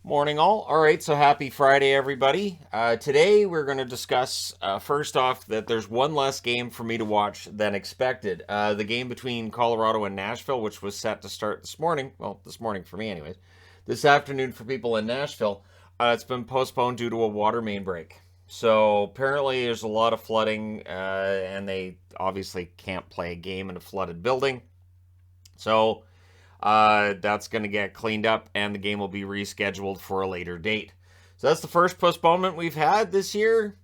Morning, all. All right, so happy Friday, everybody. Today we're going to discuss, first off, that there's one less game for me to watch than expected. The game between Colorado and Nashville, which was set to start this morning. Well, this morning for me, anyways. This afternoon for people in Nashville. It's been postponed due to a water main break. So apparently there's a lot of flooding, and they obviously can't play a game in a flooded building. So that's going to get cleaned up, and the game will be rescheduled for a later date. So that's the first postponement we've had this year,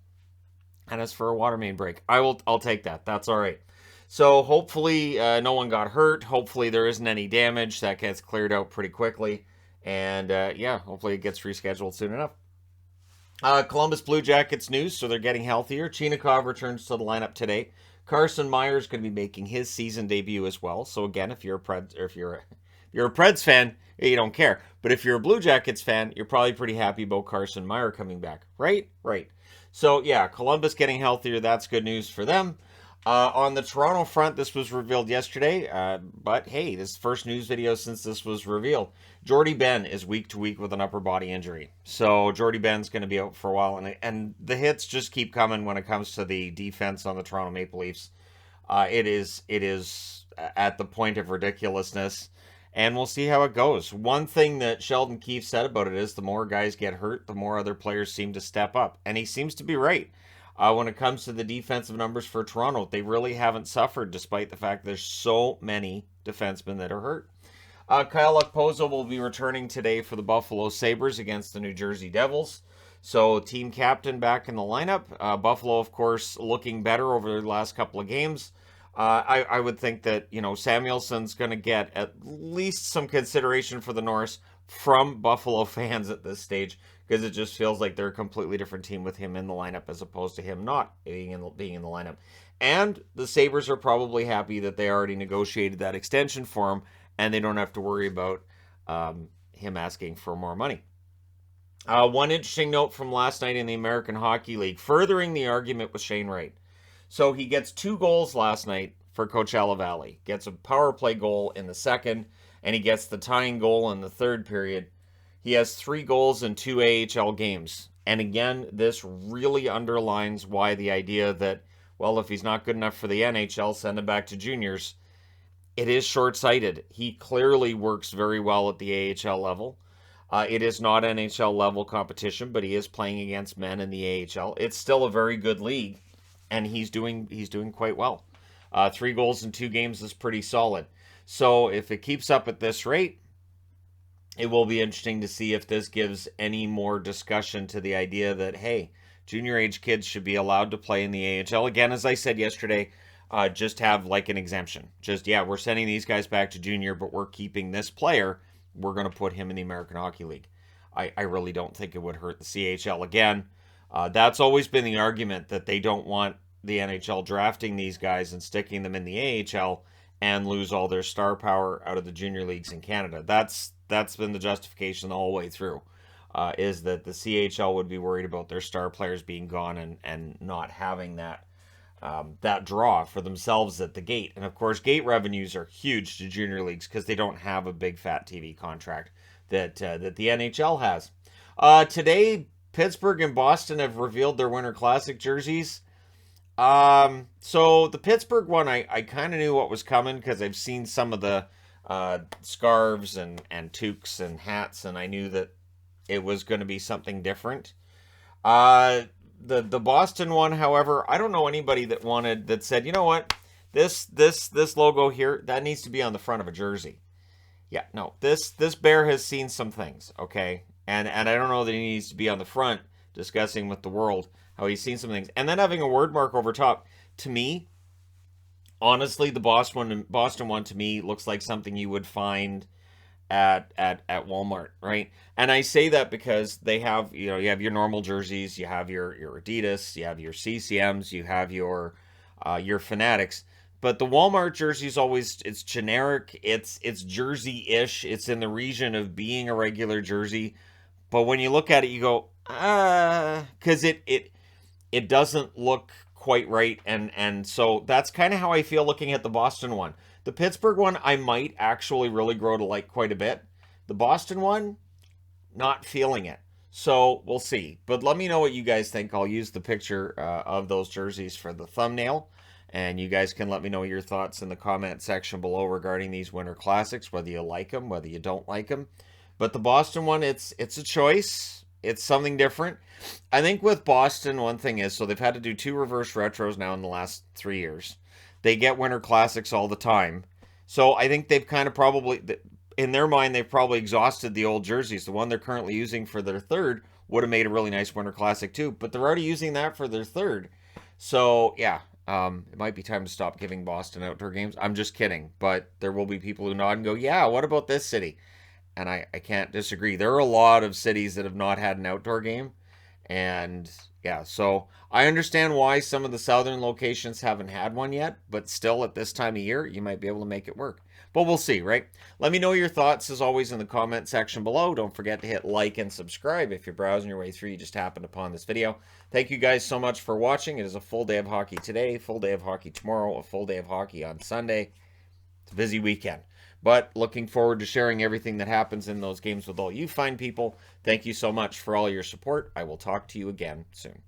and it's for a water main break. I'll take that. That's all right. So hopefully no one got hurt. Hopefully there isn't any damage. That gets cleared out pretty quickly, and yeah, hopefully it gets rescheduled soon enough. Columbus Blue Jackets news, so they're getting healthier. Chinakhov returns to the lineup today. Carson Meyer is going to be making his season debut as well. So again, if you're a Preds fan, you don't care. But if you're a Blue Jackets fan, you're probably pretty happy about Carson Meyer coming back, right? Right. So yeah, Columbus getting healthier. That's good news for them. On the Toronto front, this was revealed yesterday, but hey, this is the first news video since this was revealed. Jordy Ben is week to week with an upper body injury. So Jordy Ben's going to be out for a while, and the hits just keep coming when it comes to the defense on the Toronto Maple Leafs. It is at the point of ridiculousness, and we'll see how it goes. One thing that Sheldon Keefe said about it is the more guys get hurt, the more other players seem to step up, and he seems to be right. When it comes to the defensive numbers for Toronto, they really haven't suffered despite the fact there's so many defensemen that are hurt. Kyle Okposo will be returning today for the Buffalo Sabres against the New Jersey Devils. So team captain back in the lineup. Buffalo, of course, looking better over the last couple of games. I would think that, Samuelson's going to get at least some consideration for the Norris from Buffalo fans at this stage, because it just feels like they're a completely different team with him in the lineup as opposed to him not being in the lineup. And the Sabres are probably happy that they already negotiated that extension for him, and they don't have to worry about him asking for more money. One interesting note from last night in the American Hockey League, furthering the argument with Shane Wright. So he gets 2 goals last night for Coachella Valley. Gets a power play goal in the second, and he gets the tying goal in the third period. He has 3 goals in 2 AHL games. And again, this really underlines why the idea that, well, if he's not good enough for the NHL, send him back to juniors. It is short-sighted. He clearly works very well at the AHL level. It is not NHL level competition, but he is playing against men in the AHL. It's still a very good league, and he's doing quite well. 3 goals in 2 games is pretty solid. So if it keeps up at this rate, it will be interesting to see if this gives any more discussion to the idea that, hey, junior age kids should be allowed to play in the AHL. Again, as I said yesterday, just have like an exemption. Just, yeah, we're sending these guys back to junior, but we're keeping this player. We're going to put him in the American Hockey League. I really don't think it would hurt the CHL. Again, that's always been the argument, that they don't want the NHL drafting these guys and sticking them in the AHL and lose all their star power out of the junior leagues in Canada. That's been the justification the whole way through, is that the CHL would be worried about their star players being gone and not having that draw for themselves at the gate. And of course, gate revenues are huge to junior leagues because they don't have a big fat TV contract that the NHL has. Today, Pittsburgh and Boston have revealed their Winter Classic jerseys. So the Pittsburgh one, I kind of knew what was coming because I've seen some of the scarves and toques and hats, and I knew that it was going to be something different. The Boston one, however, I don't know anybody that said, you know what, this logo here, that needs to be on the front of a jersey. Yeah, no, this bear has seen some things, okay, and I don't know that he needs to be on the front discussing with the world how he's seen some things, and then having a word mark over top. To me, honestly, the Boston one to me looks like something you would find at Walmart, right? And I say that because they have, you have your normal jerseys, you have your Adidas, you have your CCMs, you have your Fanatics, but the Walmart jersey is always, it's generic, it's jersey-ish, it's in the region of being a regular jersey, but when you look at it, you go, because it doesn't look quite right, and so that's kind of how I feel looking at the Boston one. The Pittsburgh one, I might actually really grow to like quite a bit. The Boston one, not feeling it. So we'll see. But let me know what you guys think. I'll use the picture of those jerseys for the thumbnail. And you guys can let me know your thoughts in the comment section below regarding these Winter Classics, whether you like them, whether you don't like them. But the Boston one, it's a choice. It's something different. I think with Boston, one thing is, so they've had to do 2 reverse retros now in the last 3 years. They get Winter Classics all the time. So I think they've kind of probably, in their mind, they've probably exhausted the old jerseys. The one they're currently using for their third would have made a really nice Winter Classic too, but they're already using that for their third. So yeah, it might be time to stop giving Boston outdoor games. I'm just kidding, but there will be people who nod and go, yeah, what about this city? And I can't disagree. There are a lot of cities that have not had an outdoor game. And yeah, so I understand why some of the southern locations haven't had one yet, but still at this time of year, you might be able to make it work. But we'll see, right? Let me know your thoughts as always in the comment section below. Don't forget to hit like and subscribe if you're browsing your way through. You just happened upon this video. Thank you guys so much for watching. It is a full day of hockey today, full day of hockey tomorrow, a full day of hockey on Sunday. It's a busy weekend. But looking forward to sharing everything that happens in those games with all you fine people. Thank you so much for all your support. I will talk to you again soon.